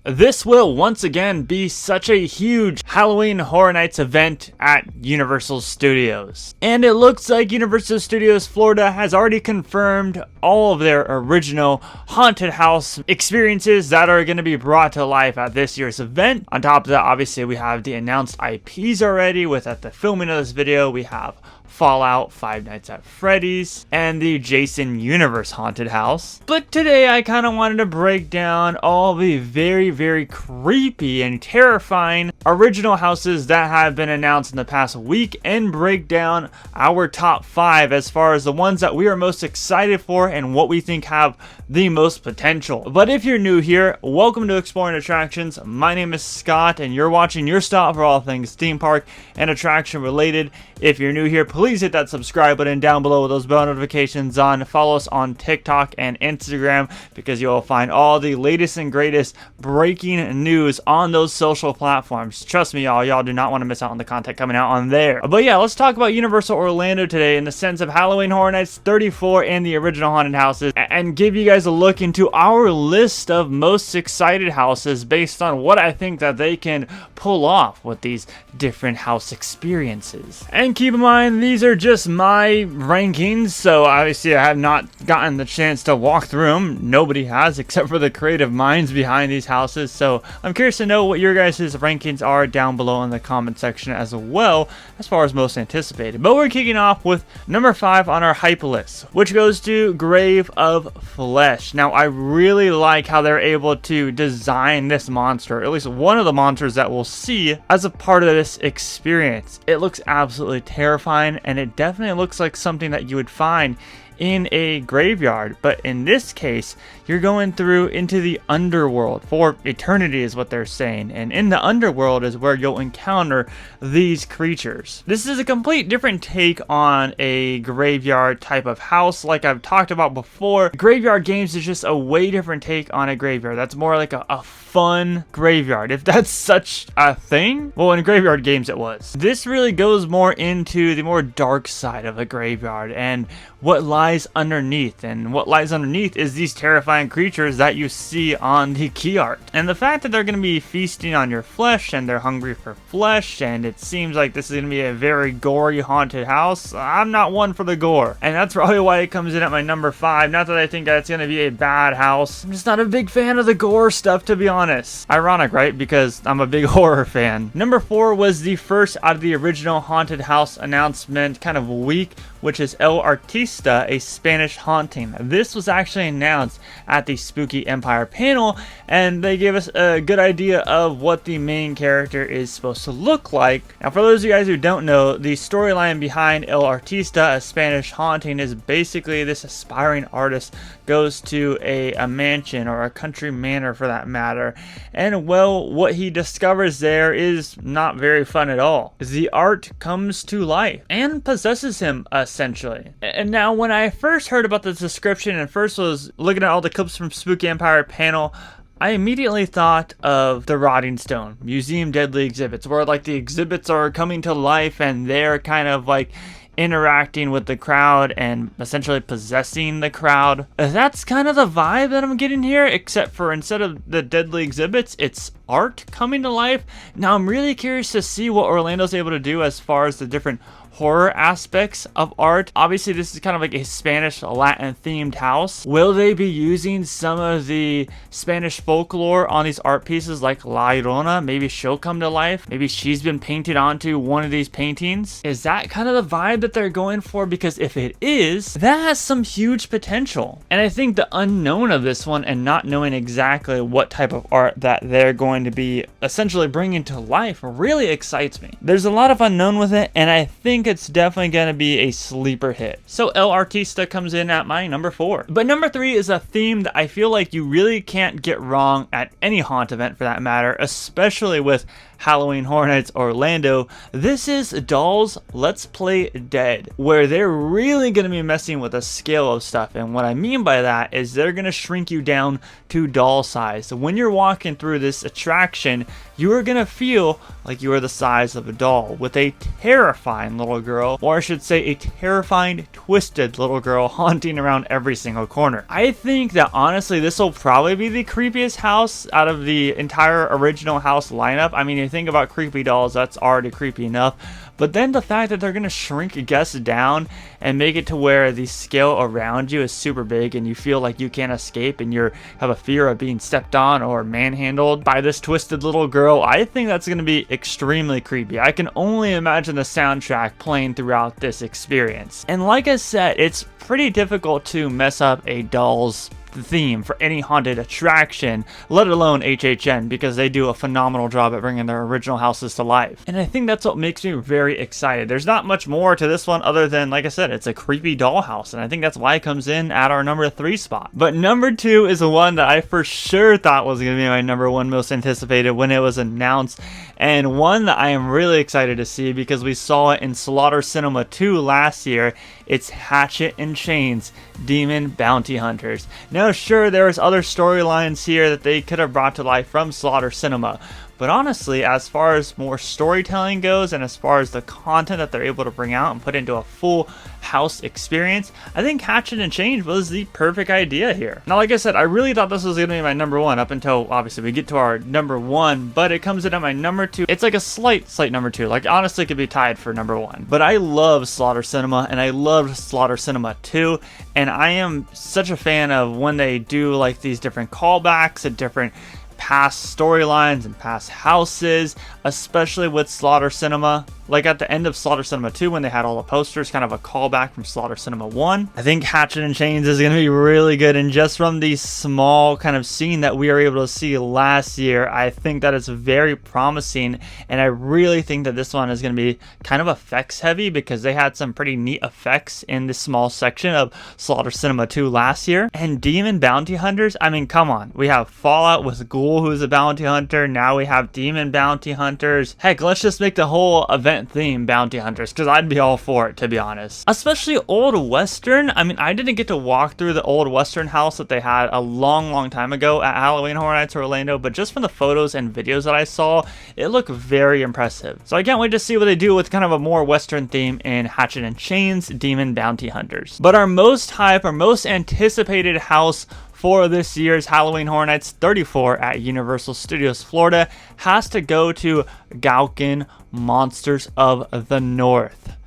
This will once again be such a huge Halloween Horror Nights event at Universal Studios. And it looks like Universal Studios Florida has already confirmed all of their original haunted house experiences that are going to be brought to life at this year's event. On top of that, obviously we have the announced IPs already. With at the filming of this video, we have Fallout, Five Nights at Freddy's, and the Jason Universe haunted house. But today I kind of wanted to break down all the very creepy and terrifying original houses that have been announced in the past week and break down our top 5 as far as the ones that we are most excited for and what we think have the most potential. But if you're new here, welcome to Exploring Attractions. My name is Scott and you're watching your stop for all things theme park and attraction related. If you're new here, please hit that subscribe button down below with those bell notifications on. Follow us on TikTok and Instagram because you'll find all the latest and greatest breaking news on those social platforms. Trust me, y'all do not want to miss out on the content coming out on there. But yeah, let's talk about Universal Orlando today in the sense of Halloween Horror Nights 34 and the original haunted houses, and give you guys a look into our list of most excited houses based on what I think that they can pull off with these different house experiences. And keep in mind, these are just my rankings, so obviously I have not gotten the chance to walk through them. Nobody has, except for the creative minds behind these houses. So I'm curious to know what your guys' rankings are down below in the comment section as well, as far as most anticipated. But we're kicking off with number 5 on our hype list, which goes to Grave of Flesh. Now, I really like how they're able to design this monster, at least one of the monsters that we'll see as a part of this experience. It looks absolutely terrifying, and it definitely looks like something that you would find in a graveyard, but in this case you're going through into the underworld for eternity is what they're saying, and in the underworld is where you'll encounter these creatures. This is a complete different take on a graveyard type of house. Like I've talked about before, graveyard games is just a way different take on a graveyard. That's more like a fun graveyard, if that's such a thing. Well, in graveyard games it was. This really goes more into the more dark side of a graveyard and what lies underneath, and what lies underneath is these terrifying creatures that you see on the key art. And the fact that they're going to be feasting on your flesh and they're hungry for flesh, and it seems like this is going to be a very gory haunted house. I'm not one for the gore, and that's probably why it comes in at my number 5. Not that I think that it's going to be a bad house, I'm just not a big fan of the gore stuff, to be honest. Ironic, right? Because I'm a big horror fan. Number 4 was the first out of the original haunted house announcement kind of week, which is El Artista, a Spanish haunting. This was actually announced at the Spooky Empire panel, and they gave us a good idea of what the main character is supposed to look like. Now, for those of you guys who don't know, the storyline behind El Artista, a Spanish haunting, is basically this aspiring artist goes to a mansion, or a country manor for that matter, and well, what he discovers there is not very fun at all. The art comes to life and possesses him, essentially. And now, when I first heard about the description and first was looking at all the clips from Spooky Empire panel, I immediately thought of the Rotting Stone Museum Deadly Exhibits, where like the exhibits are coming to life and they're kind of like interacting with the crowd and essentially possessing the crowd. That's kind of the vibe that I'm getting here, except for instead of the deadly exhibits, it's art coming to life. Now, I'm really curious to see what Orlando's able to do as far as the different horror aspects of art. Obviously, this is kind of like a Spanish Latin themed house. Will they be using some of the Spanish folklore on these art pieces, like La Llorona? Maybe she'll come to life. Maybe she's been painted onto one of these paintings. Is that kind of the vibe that they're going for? Because if it is, that has some huge potential. And I think the unknown of this one and not knowing exactly what type of art that they're going to be essentially bringing to life really excites me. There's a lot of unknown with it, and I think it's definitely going to be a sleeper hit. So El Artista comes in at my number 4. But number 3 is a theme that I feel like you really can't get wrong at any haunt event for that matter, especially with Halloween Horror Nights Orlando. This is Dolls Let's Play Dead, where they're really going to be messing with the scale of stuff. And what I mean by that is they're going to shrink you down to doll size. So when you're walking through this attraction, you are going to feel like you are the size of a doll with a terrifying little little girl, or I should say a terrifying, twisted little girl haunting around every single corner. I think that honestly this will probably be the creepiest house out of the entire original house lineup. I mean, you think about creepy dolls, that's already creepy enough. But then the fact that they're going to shrink guests down and make it to where the scale around you is super big and you feel like you can't escape and you have a fear of being stepped on or manhandled by this twisted little girl, I think that's going to be extremely creepy. I can only imagine the soundtrack playing throughout this experience. And like I said, it's pretty difficult to mess up a doll's theme for any haunted attraction, let alone HHN, because they do a phenomenal job at bringing their original houses to life. And I think that's what makes me very excited. There's not much more to this one other than, like I said, it's a creepy dollhouse, and I think that's why it comes in at our number 3 spot. But number 2 is the one that I for sure thought was going to be my number 1 most anticipated when it was announced, and one that I am really excited to see because we saw it in Slaughter Cinema 2 last year. It's Hatchet and Chains Demon Bounty Hunters. Now sure, there's other storylines here that they could have brought to life from Slaughter Cinema, but honestly, as far as more storytelling goes and as far as the content that they're able to bring out and put into a full house experience, I think Hatchet and Chains was the perfect idea here. Now, like I said, I really thought this was going to be my number 1 up until obviously we get to our number 1, but it comes in at my number 2. It's like a slight number 2. Like honestly, it could be tied for number 1. But I love Slaughter Cinema and I loved Slaughter Cinema 2, and I am such a fan of when they do like these different callbacks and different past storylines and past houses, especially with Slaughter Cinema. Like at the end of Slaughter Cinema 2 when they had all the posters, kind of a callback from Slaughter Cinema 1. I think Hatchet and Chains is going to be really good, and just from the small kind of scene that we were able to see last year, I think that it's very promising, and I really think that this one is going to be kind of effects heavy because they had some pretty neat effects in this small section of Slaughter Cinema 2 last year. And Demon Bounty Hunters, I mean, come on. We have Fallout with Ghoul, who's a bounty hunter. Now we have Demon Bounty Hunters. Heck, let's just make the whole event theme bounty hunters, because I'd be all for it, to be honest. Especially Old Western. I mean, I didn't get to walk through the Old Western house that they had a long time ago at Halloween Horror Nights Orlando, but just from the photos and videos that I saw, it looked very impressive. So I can't wait to see what they do with kind of a more Western theme in Hatchet and Chains Demon Bounty Hunters. But our most hype, our most anticipated house for this year's Halloween Horror Nights 34 at Universal Studios Florida has to go to Gauken Monsters of the North,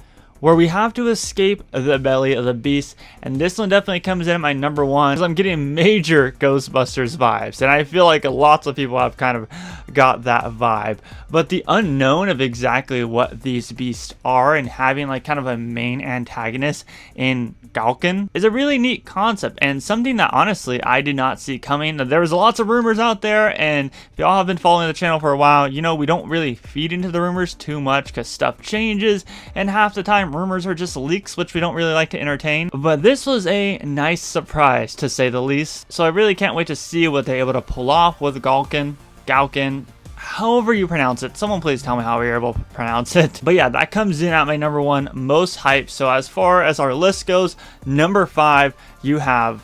where we have to escape the belly of the beast. And this one definitely comes in at my number 1 because I'm getting major Ghostbusters vibes, and I feel like lots of people have kind of got that vibe. But the unknown of exactly what these beasts are and having like kind of a main antagonist in Gauken is a really neat concept, and something that honestly I did not see coming. There was lots of rumors out there, and if y'all have been following the channel for a while, you know we don't really feed into the rumors too much because stuff changes, and half the time rumors are just leaks, which we don't really like to entertain. But this was a nice surprise, to say the least, so I really can't wait to see what they're able to pull off with Gauken, however you pronounce it. Someone please tell me how you're able to pronounce it. But yeah, that comes in at my number 1 most hype. So as far as our list goes, number 5 you have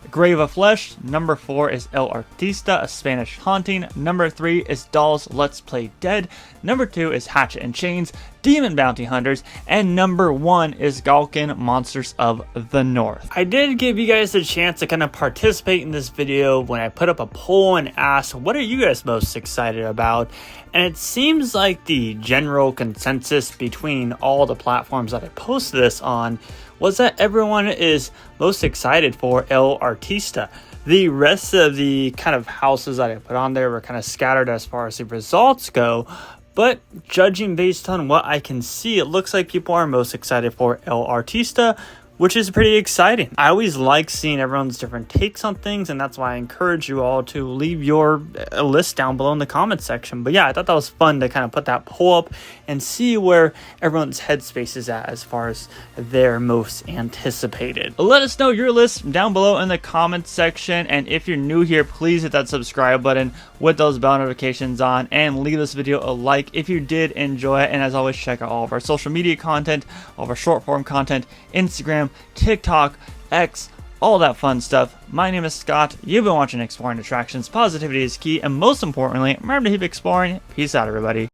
Grave of Flesh. Number 4 is El Artista, a Spanish haunting. Number 3 is Dolls Let's Play Dead. Number 2 is Hatchet and Chains Demon Bounty Hunters, and number 1 is Gauken Monsters of the North. I did give you guys a chance to kind of participate in this video when I put up a poll and asked, what are you guys most excited about? And it seems like the general consensus between all the platforms that I posted this on was that everyone is most excited for El Artista. The rest of the kind of houses that I put on there were kind of scattered as far as the results go, but judging based on what I can see, it looks like people are most excited for El Artista, which is pretty exciting. I always like seeing everyone's different takes on things, and that's why I encourage you all to leave your list down below in the comment section. But yeah, I thought that was fun to kind of put that poll up and see where everyone's headspace is at as far as their most anticipated. Let us know your list down below in the comment section, and if you're new here, please hit that subscribe button with those bell notifications on, and leave this video a like if you did enjoy it. And as always, check out all of our social media content, all of our short form content, Instagram, TikTok, X, all that fun stuff. My name is Scott. You've been watching Exploring Attractions. Positivity is key, and most importantly, remember to keep exploring. Peace out, everybody.